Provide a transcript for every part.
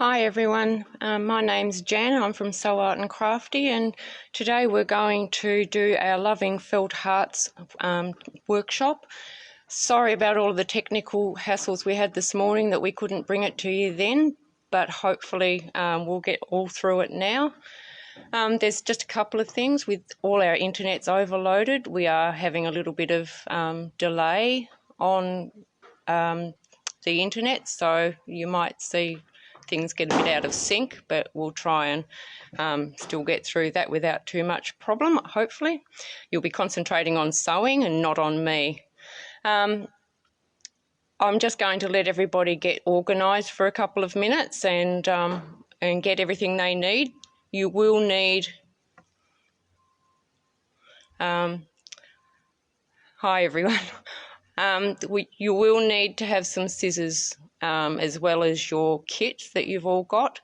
Hi everyone, my name's Jan. I'm from Sew Art and Crafty, and today we're going to do our Loving Felt Hearts workshop. Sorry about all of the technical hassles we had this morning that we couldn't bring it to you then, but hopefully we'll get all through it now. There's just a couple of things. With all our internets overloaded, we are having a little bit of delay on the internet, so you might see things get a bit out of sync, but we'll try and still get through that without too much problem, hopefully. You'll be concentrating on sewing and not on me. I'm just going to let everybody get organised for a couple of minutes and get everything they need. You will need... Hi everyone. You will need to have some scissors as well as your kit that you've all got.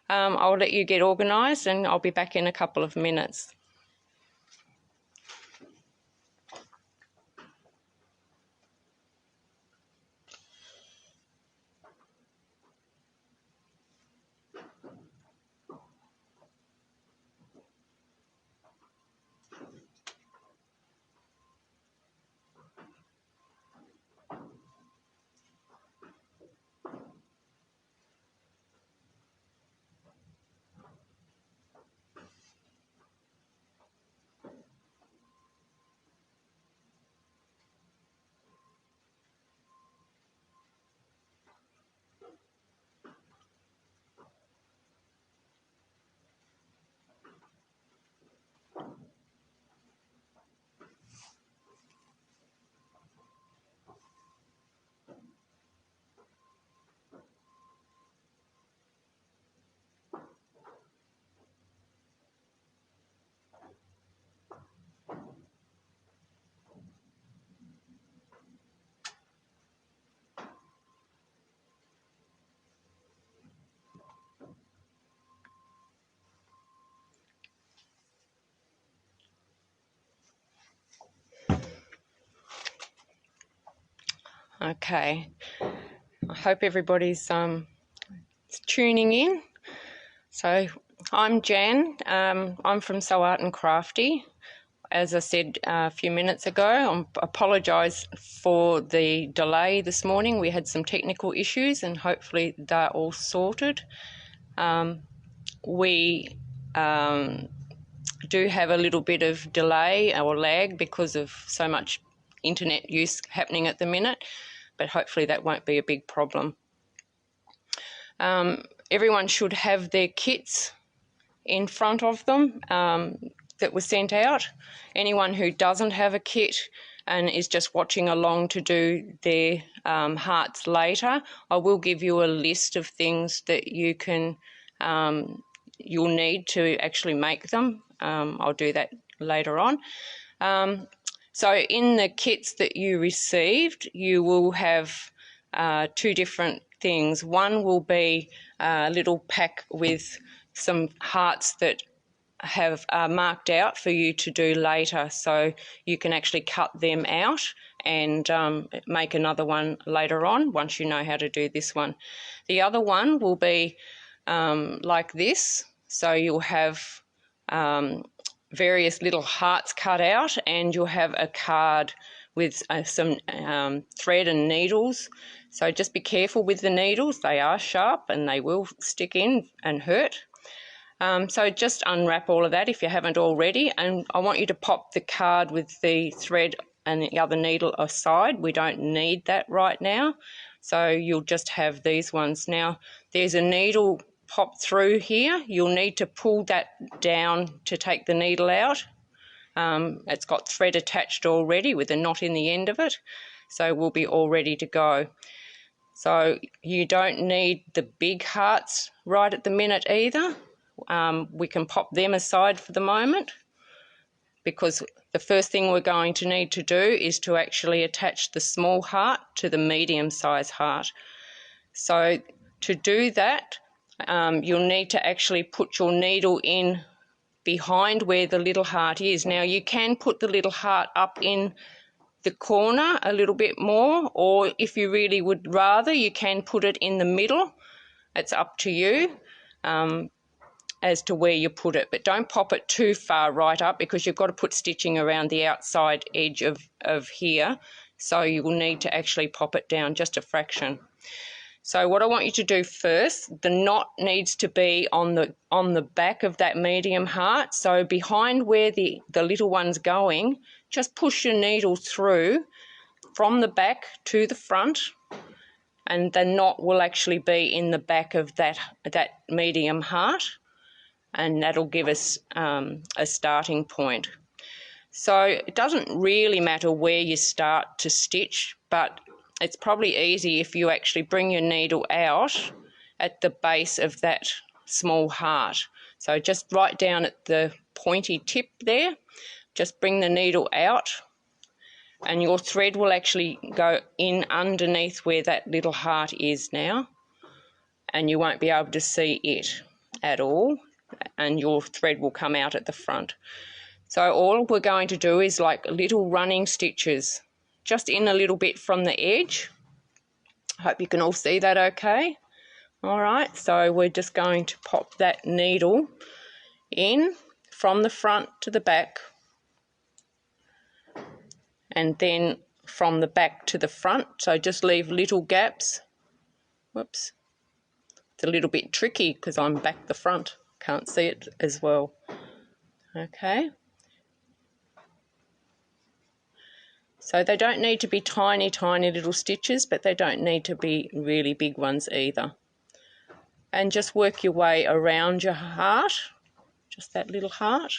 I'll let you get organised and I'll be back in a couple of minutes. Okay, I hope everybody's tuning in. So I'm Jan, I'm from Sew Art and Crafty. As I said a few minutes ago, I apologise for the delay this morning. We had some technical issues and hopefully they're all sorted. We do have a little bit of delay or lag because of so much internet use happening at the minute, but hopefully that won't be a big problem. Everyone should have their kits in front of them that were sent out. Anyone who doesn't have a kit and is just watching along to do their hearts later, I will give you a list of things that you can you'll need to actually make them. I'll do that later on. So in the kits that you received, you will have two different things. One will be a little pack with some hearts that have marked out for you to do later, so you can actually cut them out and make another one later on once you know how to do this one. The other one will be like this, so you'll have various little hearts cut out and you'll have a card with some thread and needles. So just be careful with the needles, they are sharp and they will stick in and hurt. So just unwrap all of that if you haven't already, and I want you to pop the card with the thread and the other needle aside. We don't need that right now, so you'll just have these ones. Now there's a needle popped through here. You'll need to pull that down to take the needle out. It's got thread attached already with a knot in the end of it, so we'll be all ready to go. So you don't need the big hearts right at the minute either. We can pop them aside for the moment, because the first thing we're going to need to do is to actually attach the small heart to the medium-sized heart. So to do that, you'll need to actually put your needle in behind where the little heart is. Now you can put the little heart up in the corner a little bit more, or if you really would rather, you can put it in the middle It's up to you as to where you put it, but don't pop it too far right up because you've got to put stitching around the outside edge of here, so you will need to actually pop it down just a fraction. So what I want you to do first, the knot needs to be on the back of that medium heart, so behind where the little one's going, just push your needle through from the back to the front, and the knot will actually be in the back of that medium heart, and that'll give us a starting point. So it doesn't really matter where you start to stitch, but it's probably easy if you actually bring your needle out at the base of that small heart. So just right down at the pointy tip there, just bring the needle out, and your thread will actually go in underneath where that little heart is now, and you won't be able to see it at all, and your thread will come out at the front. So all we're going to do is like little running stitches, just in a little bit from the edge. I hope you can all see that okay. All right, so we're just going to pop that needle in from the front to the back, and then from the back to the front, so just leave little gaps. Whoops, it's a little bit tricky because I'm back the front, can't see it as well. Okay, so they don't need to be tiny little stitches, but they don't need to be really big ones either. And just work your way around your heart, just that little heart.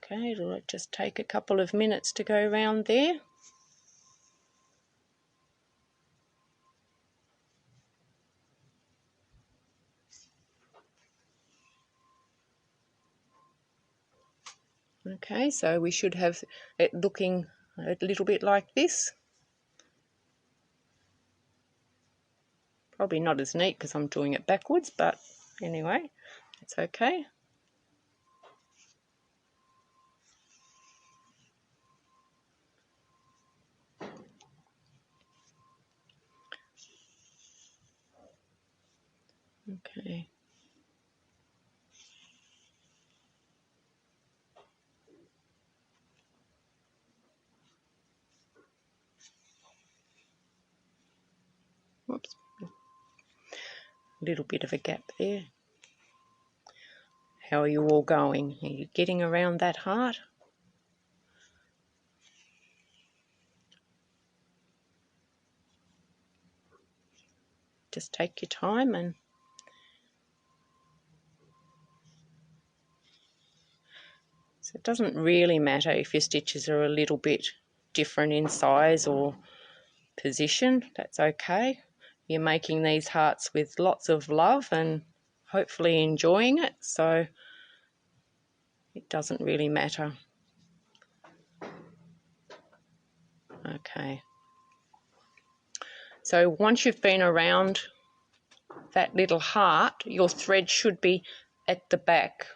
Okay, it'll just take a couple of minutes to go around there. Okay, so we should have it looking a little bit like this. Probably not as neat because I'm doing it backwards, but anyway, it's okay. Okay. Whoops. A little bit of a gap there. How are you all going? Are you getting around that heart? Just take your time, and so it doesn't really matter if your stitches are a little bit different in size or position, that's okay. You're making these hearts with lots of love and hopefully enjoying it, so it doesn't really matter. Okay, so once you've been around that little heart, your thread should be at the back.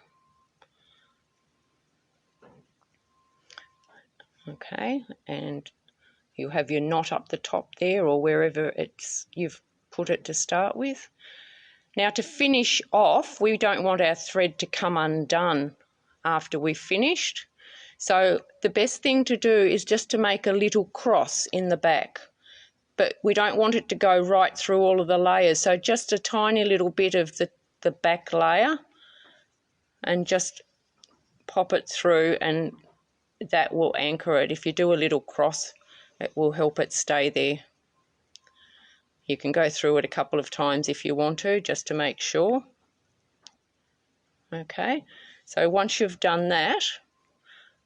Okay, and you have your knot up the top there, or wherever you've put it to start with. Now to finish off, we don't want our thread to come undone after we've finished. So the best thing to do is just to make a little cross in the back. But we don't want it to go right through all of the layers. So just a tiny little bit of the back layer, and just pop it through, and that will anchor it. If you do a little cross, it will help it stay there. You can go through it a couple of times if you want to, just to make sure. Okay, so once you've done that,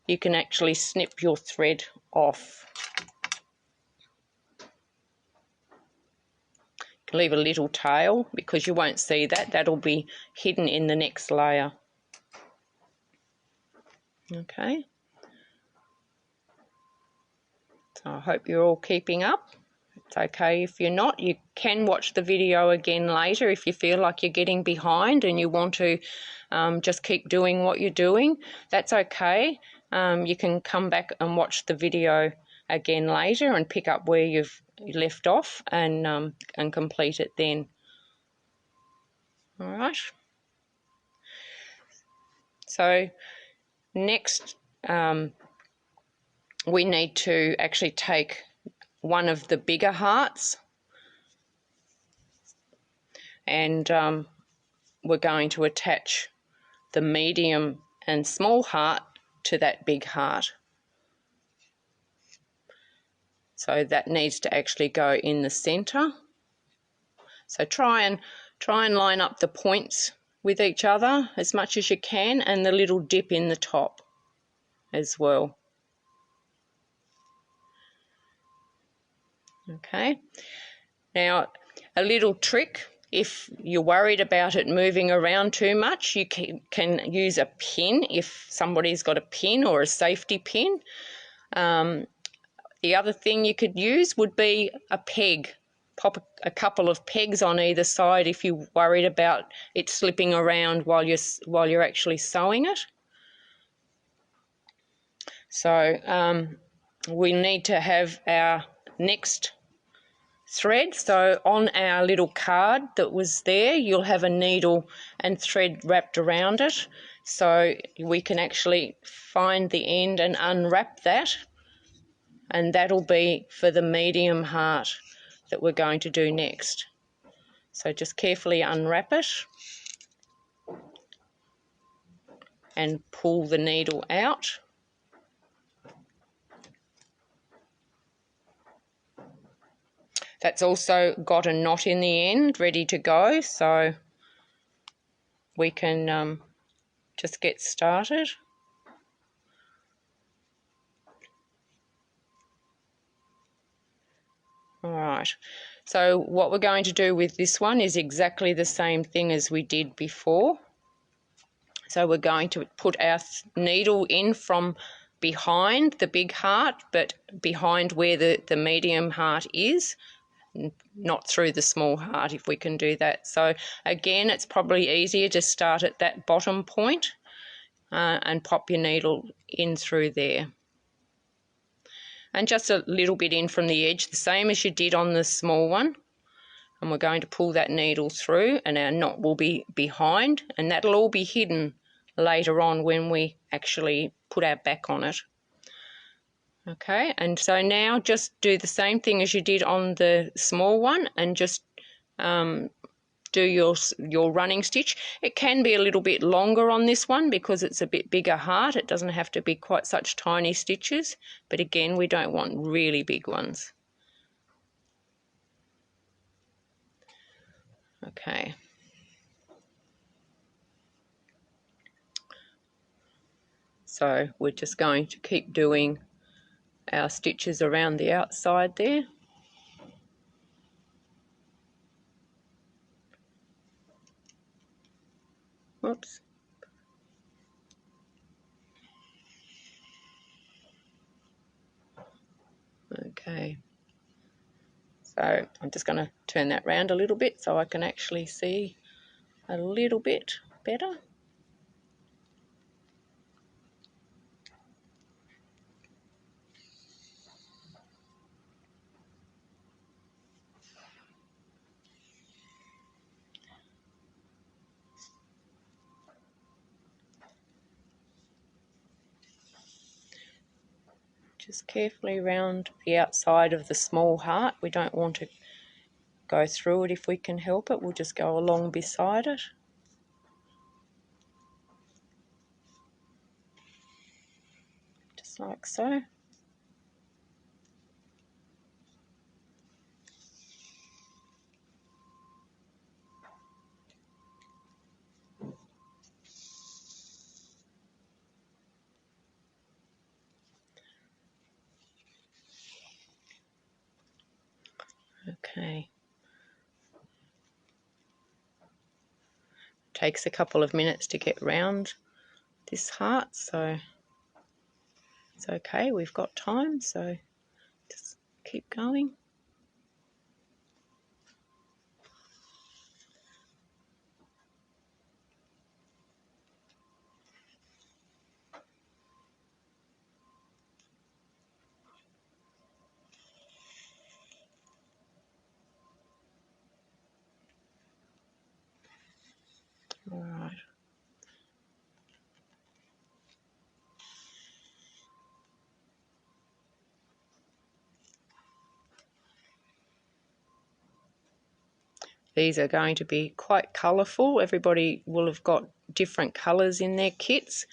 you can actually snip your thread off. You can leave a little tail because you won't see that. That'll be hidden in the next layer. Okay. So I hope you're all keeping up. It's okay if you're not. You can watch the video again later if you feel like you're getting behind and you want to just keep doing what you're doing. That's okay. You can come back and watch the video again later and pick up where you've left off and complete it then. All right. So next we need to actually take one of the bigger hearts and we're going to attach the medium and small heart to that big heart. So that needs to actually go in the centre. So try and line up the points with each other as much as you can, and the little dip in the top as well. Okay. Now, a little trick, if you're worried about it moving around too much, you can use a pin if somebody's got a pin or a safety pin. The other thing you could use would be a peg. Pop a couple of pegs on either side if you're worried about it slipping around while you're actually sewing it. So we need to have our next thread. So on our little card that was there, you'll have a needle and thread wrapped around it. So we can actually find the end and unwrap that, and that'll be for the medium heart that we're going to do next. So just carefully unwrap it and pull the needle out. That's also got a knot in the end ready to go, so we can just get started. All right, so what we're going to do with this one is exactly the same thing as we did before. So we're going to put our needle in from behind the big heart, but behind where the medium heart is, not through the small heart, if we can do that. So again, it's probably easier to start at that bottom point and pop your needle in through there. And just a little bit in from the edge, the same as you did on the small one. And we're going to pull that needle through, and our knot will be behind, and that'll all be hidden later on when we actually put our back on it. Okay, and so now just do the same thing as you did on the small one and just do your running stitch. It can be a little bit longer on this one because it's a bit bigger heart. It doesn't have to be quite such tiny stitches, but again, we don't want really big ones. Okay. So we're just going to keep doing our stitches around the outside there. Whoops. Okay. So I'm just going to turn that round a little bit so I can actually see a little bit better. Just carefully round the outside of the small heart. We don't want to go through it if we can help it. We'll just go along beside it. Just like so. Okay. Takes a couple of minutes to get round this heart, so it's okay, we've got time, so just keep going. These are going to be quite colourful. Everybody will have got different colours in their kits,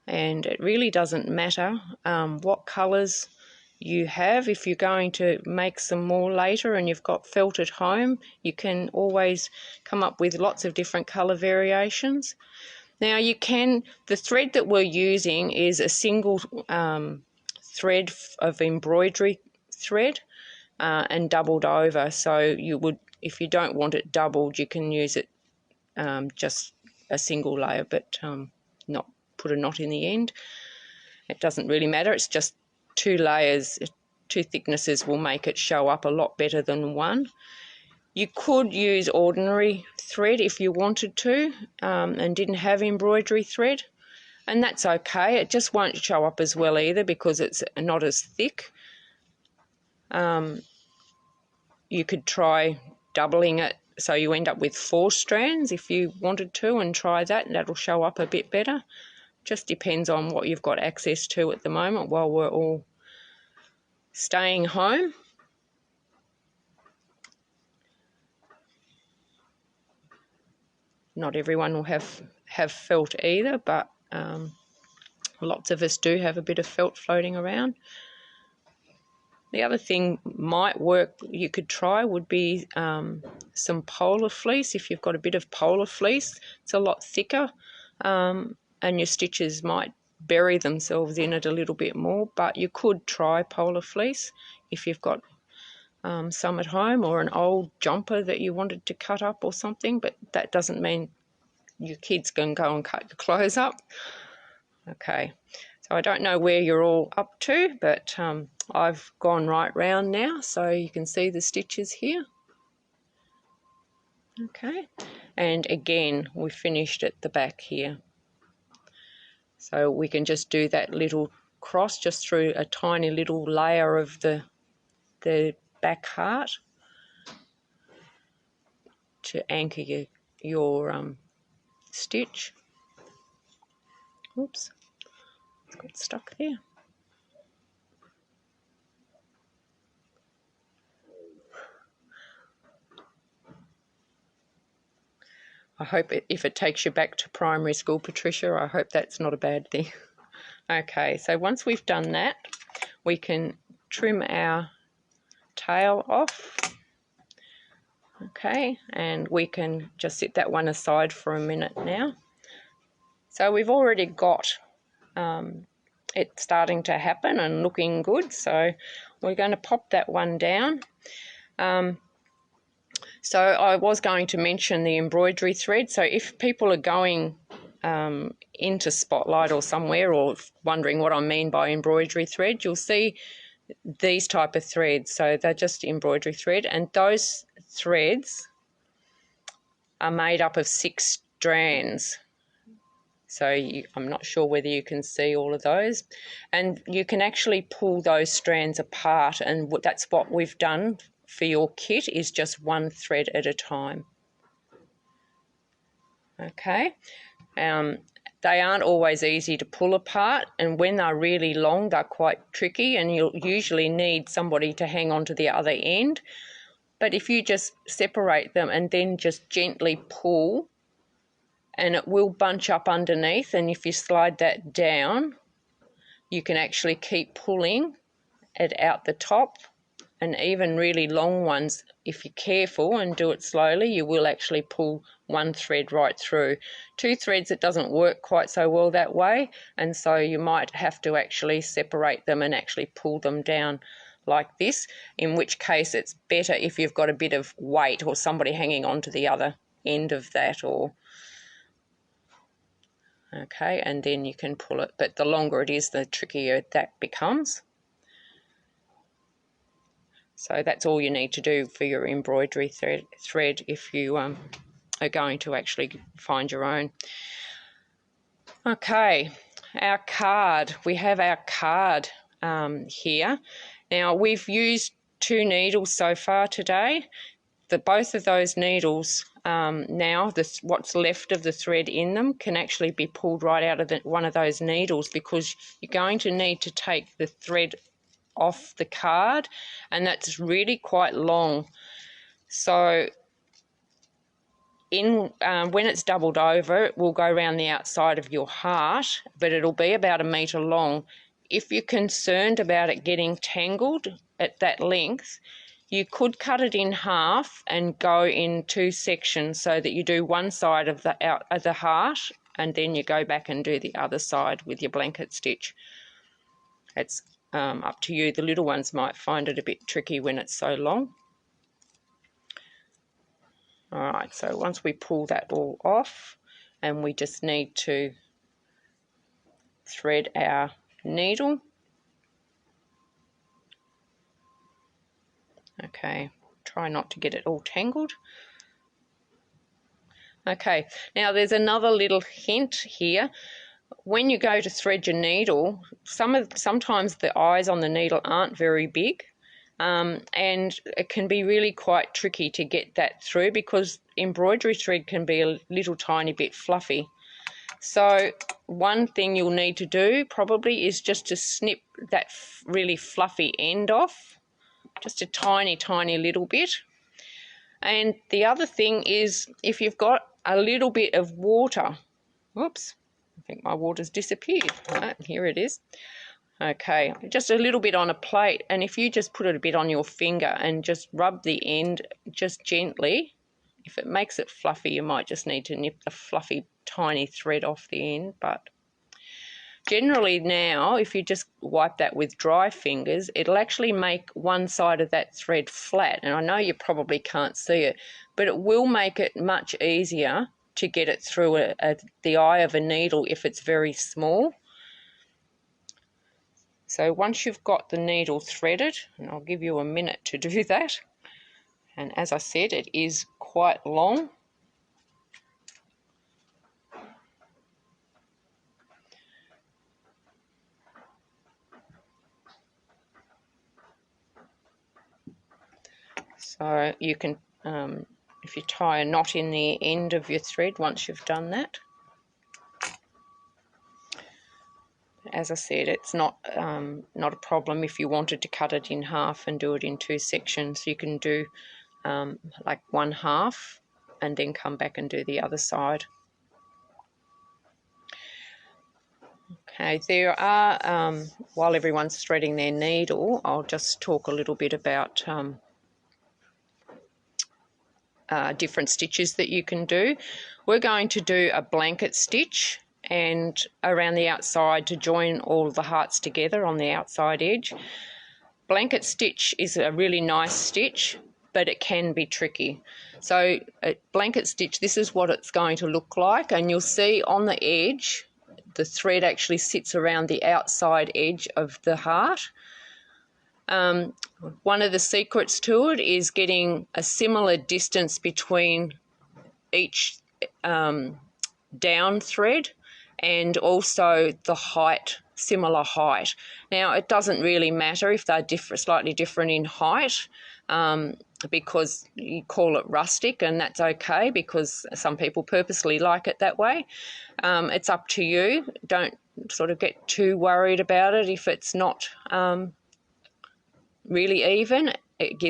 and it really doesn't matter what colours you have. If you're going to make some more later and you've got felt at home, you can always come up with lots of different colour variations. Now the thread that we're using is a single thread of embroidery thread and doubled over. So you would, if you don't want it doubled, you can use it just a single layer, but not put a knot in the end. It doesn't really matter. It's just 2 layers, 2 thicknesses will make it show up a lot better than one. You could use ordinary thread if you wanted to and didn't have embroidery thread, and that's okay. It just won't show up as well either because it's not as thick. You could try doubling it so you end up with 4 strands if you wanted to, and try that, and that'll show up a bit better. Just depends on what you've got access to at the moment while we're all staying home. Not everyone will have felt either, but lots of us do have a bit of felt floating around. The other thing might work, you could try, would be some polar fleece. If you've got a bit of polar fleece, it's a lot thicker, and your stitches might bury themselves in it a little bit more, but you could try polar fleece if you've got some at home, or an old jumper that you wanted to cut up or something, but that doesn't mean your kids can go and cut your clothes up. Okay, so I don't know where you're all up to, but I've gone right round now, so you can see the stitches here. Okay, and again we finished at the back here. So we can just do that little cross just through a tiny little layer of the back heart to anchor your stitch. Oops, it's got stuck there. I hope if it takes you back to primary school, Patricia, I hope that's not a bad thing. Okay, so once we've done that, we can trim our tail off. Okay, and we can just set that one aside for a minute now. So we've already got it starting to happen and looking good, so we're going to pop that one down. So I was going to mention the embroidery thread. So if people are going into Spotlight or somewhere, or wondering what I mean by embroidery thread, you'll see these type of threads. So they're just embroidery thread, and those threads are made up of 6 strands. So I'm not sure whether you can see all of those, and you can actually pull those strands apart, and that's what we've done for your kit, is just 1 thread at a time. Okay, they aren't always easy to pull apart, and when they're really long they're quite tricky, and you'll usually need somebody to hang on to the other end. But if you just separate them and then just gently pull, and it will bunch up underneath, and if you slide that down you can actually keep pulling it out the top. And even really long ones, if you're careful and do it slowly, you will actually pull 1 thread right through. 2 threads, it doesn't work quite so well that way, and so you might have to actually separate them and actually pull them down like this, in which case it's better if you've got a bit of weight or somebody hanging on to the other end of that, or okay, and then you can pull it. But the longer it is, the trickier that becomes. So that's all you need to do for your embroidery thread if you are going to actually find your own. Okay, our card. We have our card here. Now we've used 2 needles so far today. Both of those needles now, what's left of the thread in them can actually be pulled right out of one of those needles, because you're going to need to take the thread off the card, and that's really quite long. So when it's doubled over, it will go around the outside of your heart, but it'll be about 1 metre long. If you're concerned about it getting tangled at that length, you could cut it in half and go in 2 sections so that you do one side of the heart and then you go back and do the other side with your blanket stitch. It's up to you. The little ones might find it a bit tricky when it's so long. All right, so once we pull that all off, and we just need to thread our needle. Okay, try not to get it all tangled. Okay, now there's another little hint here. When you go to thread your needle, sometimes the eyes on the needle aren't very big, and it can be really quite tricky to get that through because embroidery thread can be a little tiny bit fluffy. So one thing you'll need to do probably is just to snip that really fluffy end off, just a tiny, tiny little bit. And the other thing is if you've got a little bit of water, whoops, I think my water's disappeared. Right, here it is. Okay, just a little bit on a plate, and if you just put it a bit on your finger and just rub the end just gently, if it makes it fluffy, you might just need to nip the fluffy tiny thread off the end, but generally now, if you just wipe that with dry fingers, it'll actually make one side of that thread flat, and I know you probably can't see it, but it will make it much easier to get it through the eye of a needle if it's very small. So once you've got the needle threaded, and I'll give you a minute to do that, and as I said, it is quite long. So you can, if you tie a knot in the end of your thread once you've done that. As I said, it's not a problem if you wanted to cut it in half and do it in 2 sections. You can do like 1/2 and then come back and do the other side. Okay, there are, while everyone's threading their needle, I'll just talk a little bit about different stitches that you can do. We're going to do a blanket stitch and around the outside to join all the hearts together on the outside edge. Blanket stitch is a really nice stitch, but it can be tricky. So a blanket stitch, this is what it's going to look like, and you'll see on the edge the thread actually sits around the outside edge of the heart. One of the secrets to it is getting a similar distance between each down thread and also the height, similar height. Now it doesn't really matter if they're slightly different in height, because you call it rustic, and that's okay because some people purposely like it that way. It's up to you. Don't sort of get too worried about it if it's not really even. It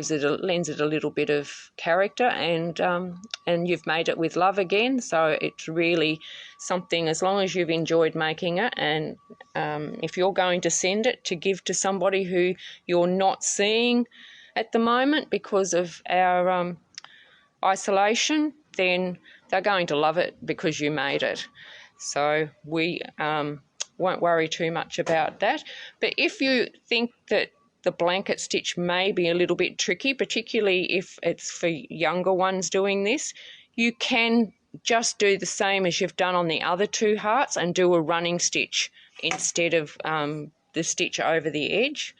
lends it a little bit of character, and you've made it with love again. So it's really something, as long as you've enjoyed making it, and if you're going to send it to give to somebody who you're not seeing at the moment because of our isolation, then they're going to love it because you made it. So we won't worry too much about that. But if you think that the blanket stitch may be a little bit tricky, particularly if it's for younger ones doing this, you can just do the same as you've done on the other 2 hearts and do a running stitch instead of the stitch over the edge,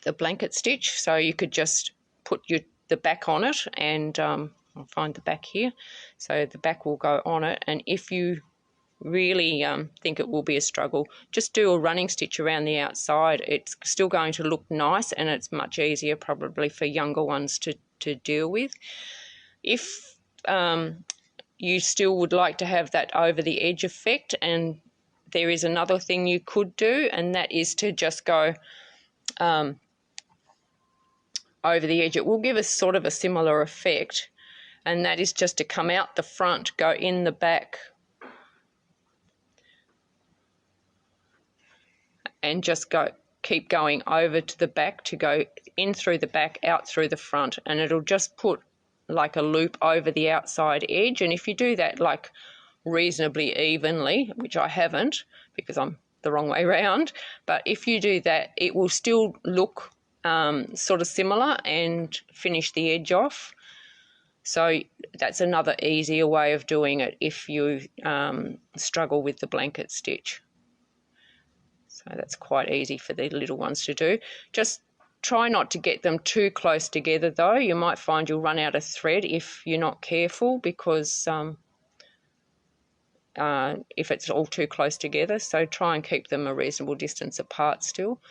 the blanket stitch. So you could just put the back on it, and I'll find the back here. So the back will go on it, and if you really think it will be a struggle, just do a running stitch around the outside. It's still going to look nice, and it's much easier probably for younger ones to deal with. If you still would like to have that over the edge effect, and there is another thing you could do, and that is to just go over the edge. It will give us sort of a similar effect, and that is just to come out the front, go in the back, and just keep going over to the back to go in through the back, out through the front, and it'll just put like a loop over the outside edge. And if you do that like reasonably evenly, which I haven't because I'm the wrong way round, but if you do that, it will still look sort of similar and finish the edge off. So that's another easier way of doing it if you struggle with the blanket stitch. So that's quite easy for the little ones to do. Just try not to get them too close together though. You might find you'll run out of thread if you're not careful, because if it's all too close together. So try and keep them a reasonable distance apart still.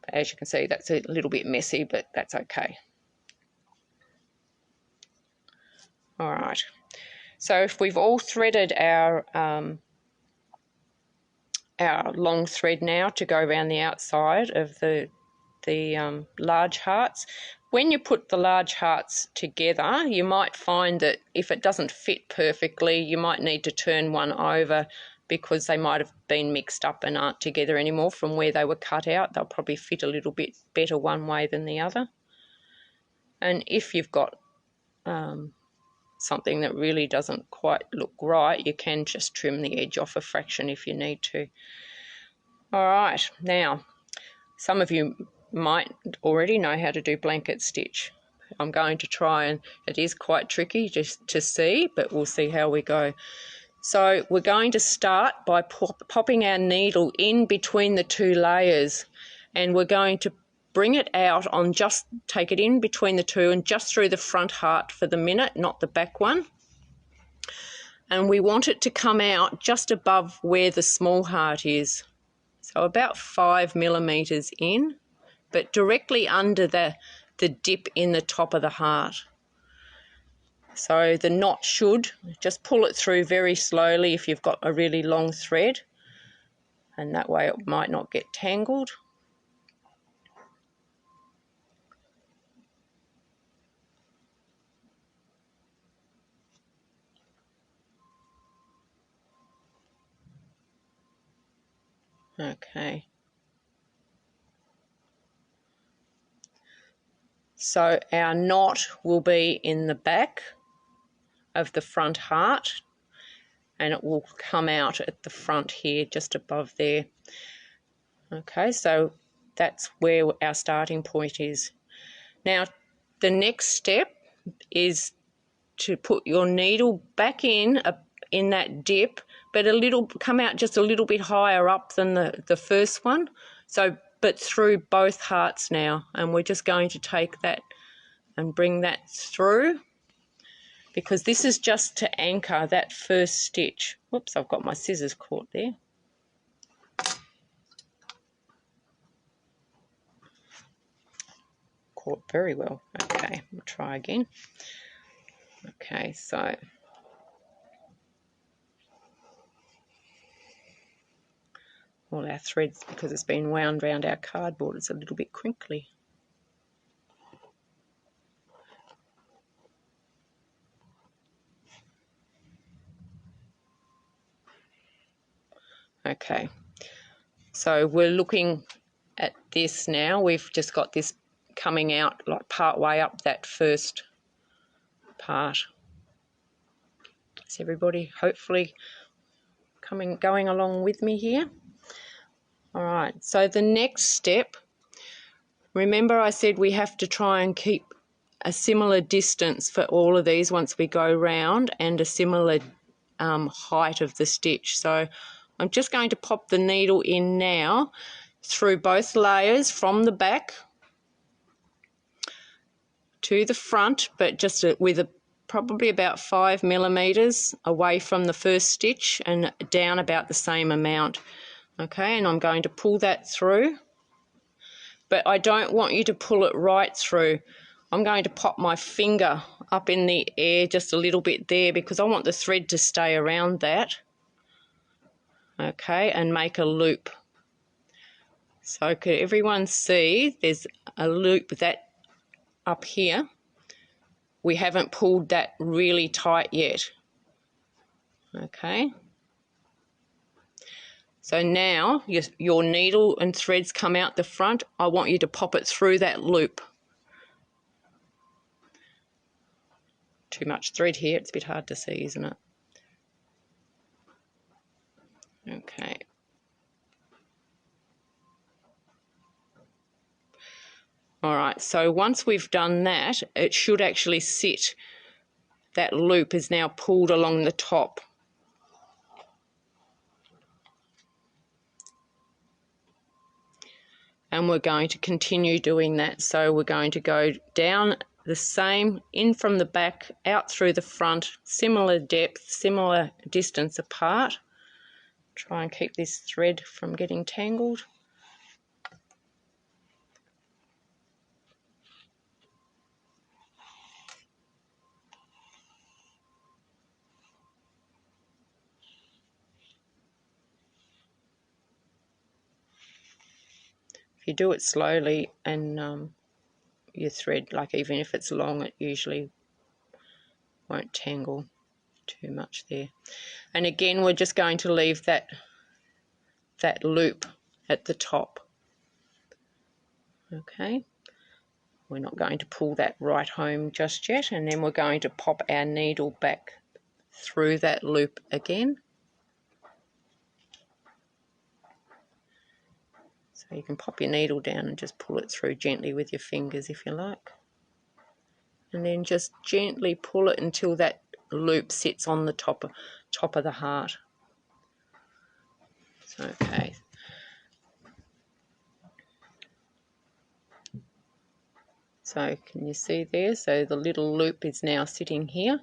But as you can see, that's a little bit messy, but that's okay. All right. So if we've all threaded our long thread now to go around the outside of the large hearts. When you put the large hearts together, you might find that if it doesn't fit perfectly, you might need to turn one over because they might have been mixed up and aren't together anymore from where they were cut out. They'll probably fit a little bit better one way than the other. And if you've got something that really doesn't quite look right, you can just trim the edge off a fraction if you need to. All right, now some of you might already know how to do blanket stitch. I'm going to try, and it is quite tricky just to see, but we'll see how we go. So we're going to start by popping our needle in between the two layers, and we're going to bring it out on just, take it in between the two and just through the front heart for the minute, not the back one. And we want it to come out just above where the small heart is. So about 5 millimeters in, but directly under the dip in the top of the heart. So the knot should, just pull it through very slowly if you've got a really long thread, and that way it might not get tangled. Okay. So our knot will be in the back of the front heart, and it will come out at the front here, just above there. Okay, so that's where our starting point is. Now, the next step is to put your needle back in that dip, but come out just a little bit higher up than the first one. So, but through both hearts now, and we're just going to take that and bring that through, because this is just to anchor that first stitch. Whoops, I've got my scissors caught there. Caught very well. Okay, we'll try again. Okay, so all our threads, because it's been wound around our cardboard, it's a little bit crinkly. Okay, so we're looking at this now. We've just got this coming out like part way up that first part. Is everybody hopefully going along with me here? All right, so the next step, remember I said we have to try and keep a similar distance for all of these once we go round, and a similar height of the stitch. So I'm just going to pop the needle in now through both layers from the back to the front, but just with probably about 5 millimeters away from the first stitch and down about the same amount. Okay, and I'm going to pull that through, but I don't want you to pull it right through. I'm going to pop my finger up in the air just a little bit there, because I want the thread to stay around that. Okay, and make a loop. So could everyone see there's a loop that up here, we haven't pulled that really tight yet. Okay. So now your needle and threads come out the front. I want you to pop it through that loop. Too much thread here, it's a bit hard to see, isn't it? Okay. All right, so once we've done that, it should actually sit. That loop is now pulled along the top. And we're going to continue doing that. So we're going to go down the same, in from the back, out through the front, similar depth, similar distance apart. Try and keep this thread from getting tangled. If you do it slowly and your thread, like even if it's long, it usually won't tangle too much there. And again, we're just going to leave that loop at the top. Okay, we're not going to pull that right home just yet, and then we're going to pop our needle back through that loop again. So you can pop your needle down and just pull it through gently with your fingers if you like. And then just gently pull it until that loop sits on the top of the heart. Okay. So can you see there? So the little loop is now sitting here.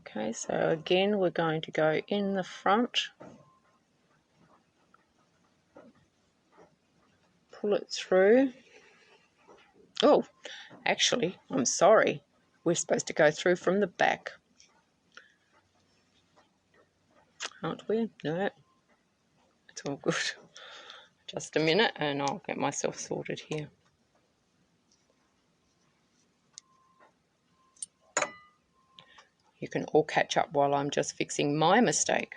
Okay, so again we're going to go in the front, pull it through. Oh, actually, I'm sorry. We're supposed to go through from the back. Aren't we? No, it's all good. Just a minute and I'll get myself sorted here. You can all catch up while I'm just fixing my mistake.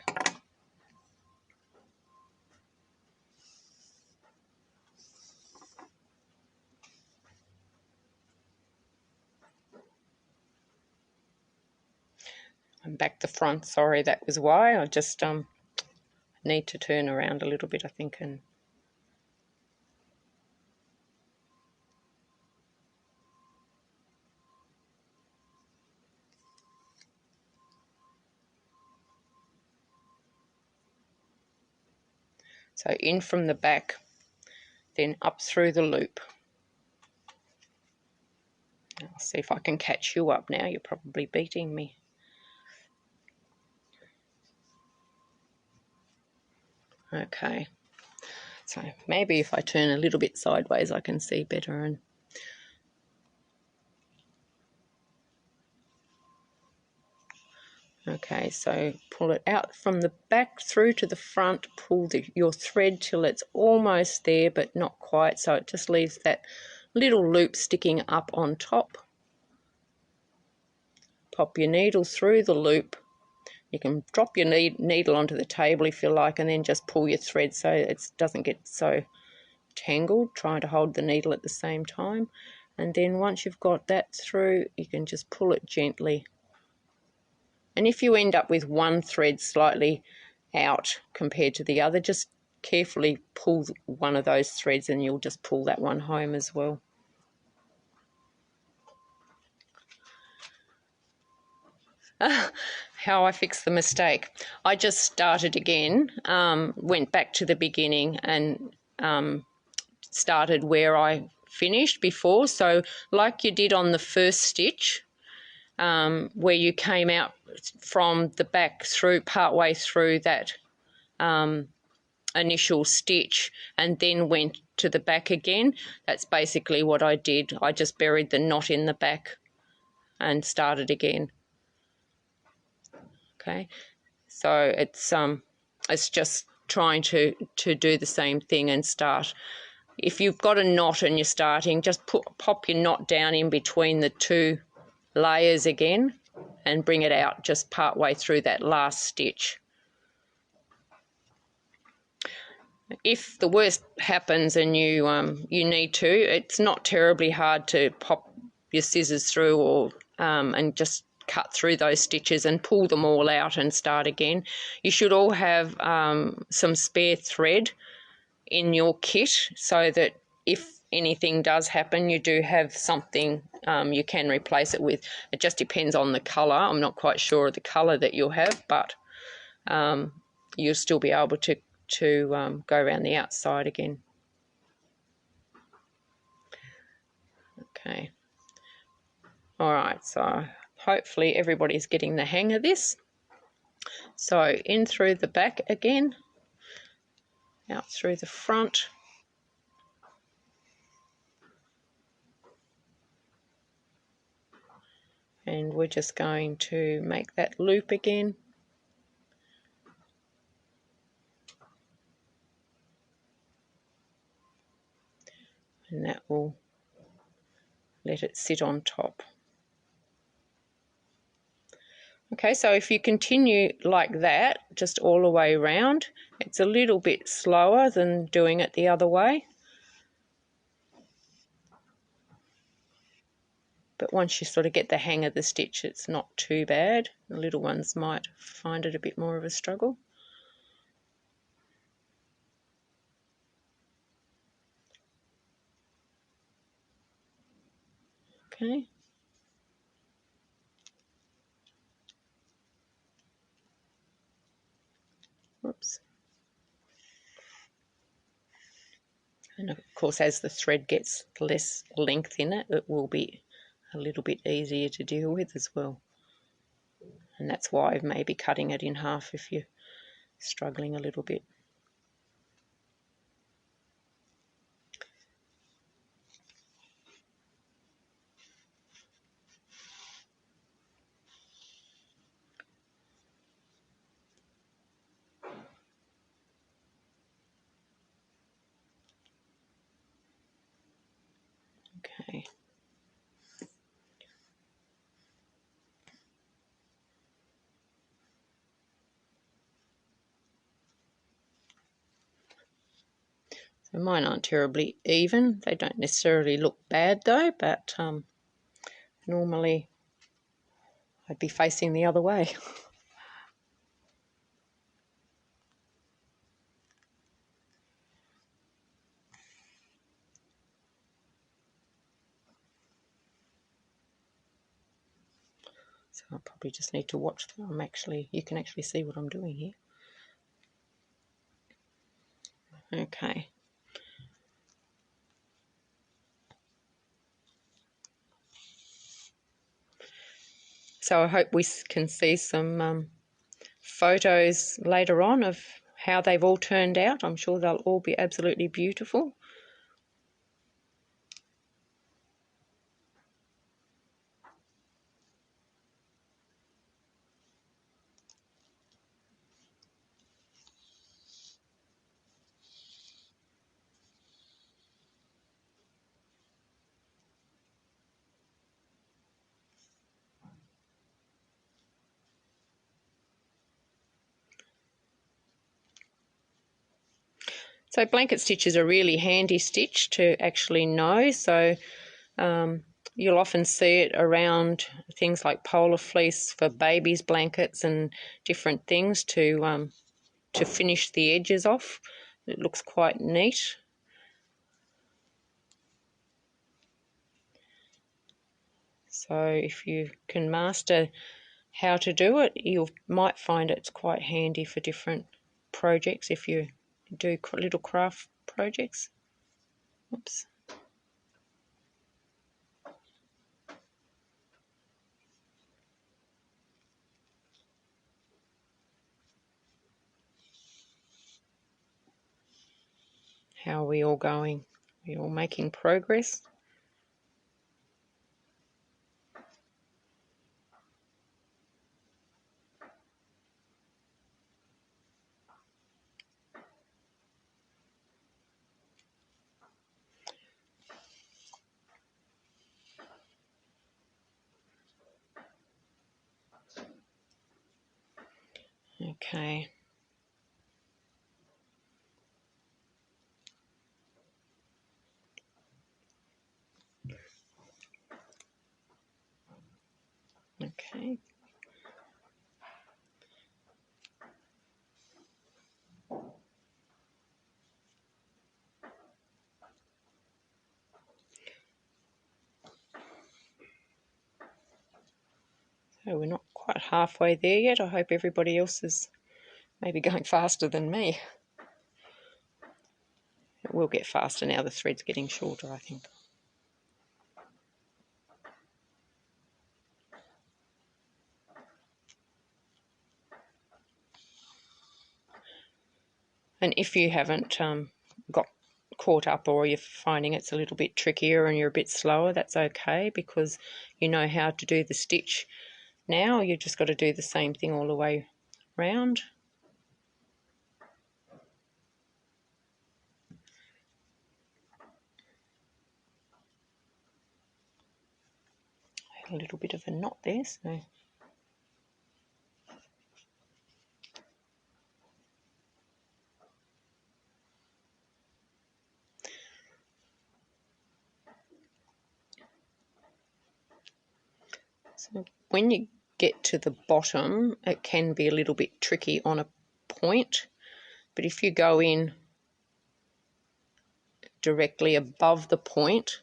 I'm back the front, sorry, that was why. I just need to turn around a little bit, I think, and so in from the back, then up through the loop. I'll see if I can catch you up now. You're probably beating me. Okay, so maybe if I turn a little bit sideways I can see better. And okay, so pull it out from the back through to the front, pull your thread till it's almost there but not quite, so it just leaves that little loop sticking up on top. Pop your needle through the loop. You can drop your needle onto the table if you like, and then just pull your thread so it doesn't get so tangled, trying to hold the needle at the same time. And then once you've got that through, you can just pull it gently. And if you end up with one thread slightly out compared to the other, just carefully pull one of those threads and you'll just pull that one home as well. How I fixed the mistake. I just started again, went back to the beginning and started where I finished before. So like you did on the first stitch, where you came out from the back through, partway through that initial stitch and then went to the back again. That's basically what I did. I just buried the knot in the back and started again. Okay, so it's just trying to do the same thing and start. If you've got a knot and you're starting, just pop your knot down in between the two layers again and bring it out just part way through that last stitch. If the worst happens and you need to, it's not terribly hard to pop your scissors through or and just cut through those stitches and pull them all out and start again. You should all have some spare thread in your kit so that if anything does happen, you do have something you can replace it with. It just depends on the colour. I'm not quite sure of the colour that you'll have, but you'll still be able to go around the outside again. Okay. All right, so hopefully everybody's getting the hang of this. So in through the back again, out through the front. And we're just going to make that loop again. And that will let it sit on top. Okay, so if you continue like that, just all the way around, it's a little bit slower than doing it the other way. But once you sort of get the hang of the stitch, it's not too bad. The little ones might find it a bit more of a struggle. Okay. Whoops. And of course, as the thread gets less length in it, it will be a little bit easier to deal with as well. And that's why maybe cutting it in half if you're struggling a little bit. Okay. So mine aren't terribly even. They don't necessarily look bad though, but normally I'd be facing the other way. So I probably just need to watch them. You can actually see what I'm doing here. Okay. So I hope we can see some photos later on of how they've all turned out. I'm sure they'll all be absolutely beautiful. So blanket stitch is a really handy stitch to actually know. So you'll often see it around things like polar fleece for babies' blankets and different things to finish the edges off. It looks quite neat. So if you can master how to do it, you might find it's quite handy for different projects if you do little craft projects. Oops. How are we all going? Are we all making progress? Okay. Okay. So we're not quite halfway there yet. I hope everybody else is maybe going faster than me. It will get faster now, the thread's getting shorter, I think. And if you haven't got caught up, or you're finding it's a little bit trickier and you're a bit slower, that's okay, because you know how to do the stitch now. You've just got to do the same thing all the way round. A little bit of a knot there, so when you get to the bottom, it can be a little bit tricky on a point, but if you go in directly above the point,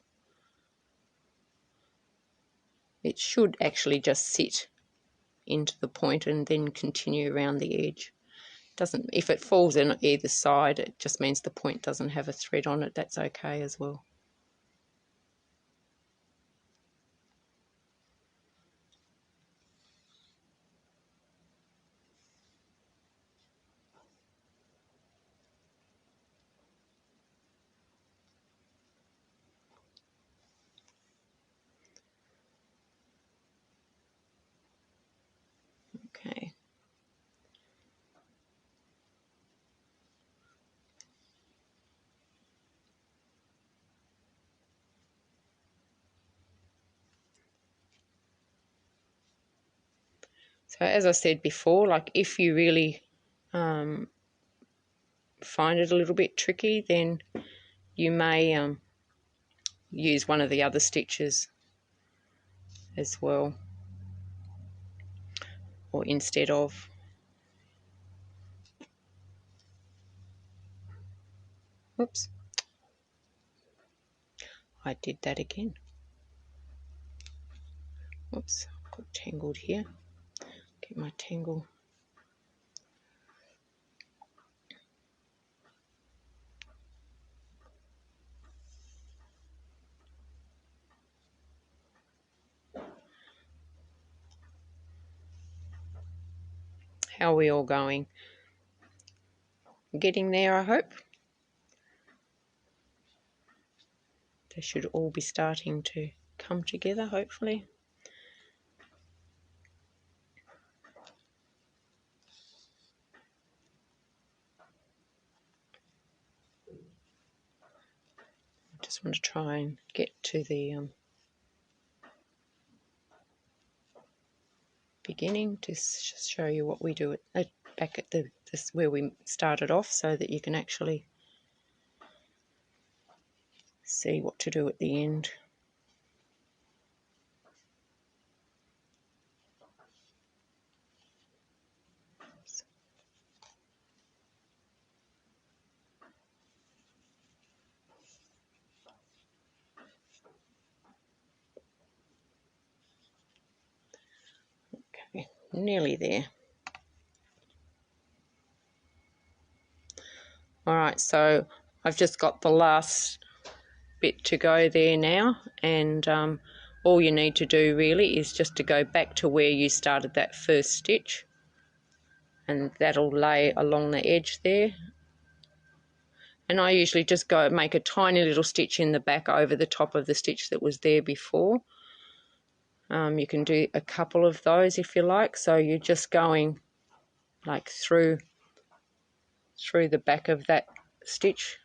it should actually just sit into the point and then continue around the edge. Doesn't, if it falls in either side, it just means the point doesn't have a thread on it. That's okay as well. Okay. So as I said before, like if you really find it a little bit tricky, then you may use one of the other stitches as well, or instead of. Oops, I did that again. Oops, got tangled here. Get my tangle. How are we all going? Getting there, I hope. They should all be starting to come together, hopefully. I just want to try and get to the beginning to show you what we do back at this where we started off, so that you can actually see what to do at the end. Okay, nearly there. All right, so I've just got the last bit to go there now, and all you need to do really is just to go back to where you started that first stitch, and that'll lay along the edge there. And I usually just go make a tiny little stitch in the back over the top of the stitch that was there before. You can do a couple of those if you like, so you're just going like through the back of that stitch.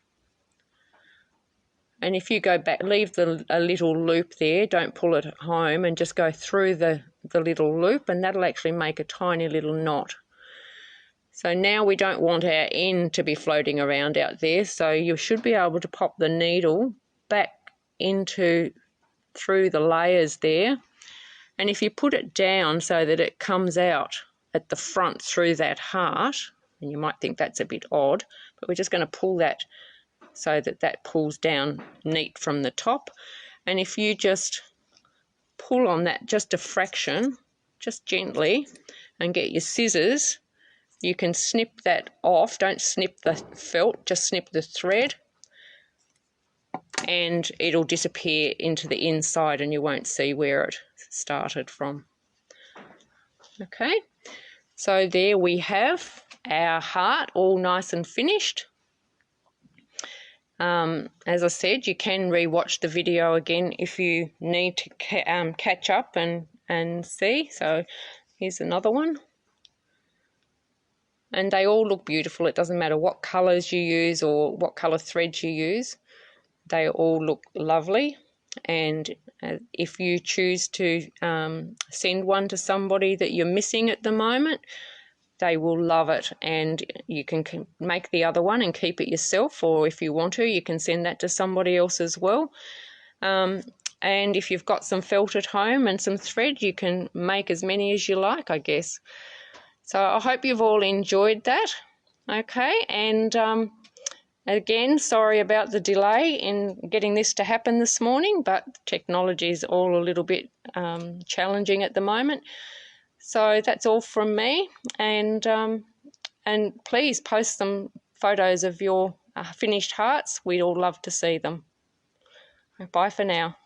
And if you go back, leave a little loop there, don't pull it home, and just go through the little loop, and that'll actually make a tiny little knot. So now we don't want our end to be floating around out there, so you should be able to pop the needle back through the layers there. And if you put it down so that it comes out at the front through that heart, and you might think that's a bit odd, but we're just going to pull that so that that pulls down neat from the top. And if you just pull on that just a fraction, just gently, and get your scissors, you can snip that off. Don't snip the felt, just snip the thread, and it'll disappear into the inside and you won't see where it started from. Okay, so there we have our heart all nice and finished. As I said, you can re-watch the video again if you need to catch up and see. So here's another one. And they all look beautiful. It doesn't matter what colours you use or what colour threads you use. They all look lovely. And if you choose to send one to somebody that you're missing at the moment, they will love it, and you can make the other one and keep it yourself, or if you want to, you can send that to somebody else as well. And if you've got some felt at home and some thread, you can make as many as you like, I guess. So I hope you've all enjoyed that. Okay, and again, sorry about the delay in getting this to happen this morning, but technology is all a little bit challenging at the moment. So that's all from me, and please post some photos of your finished hearts. We'd all love to see them. Bye for now.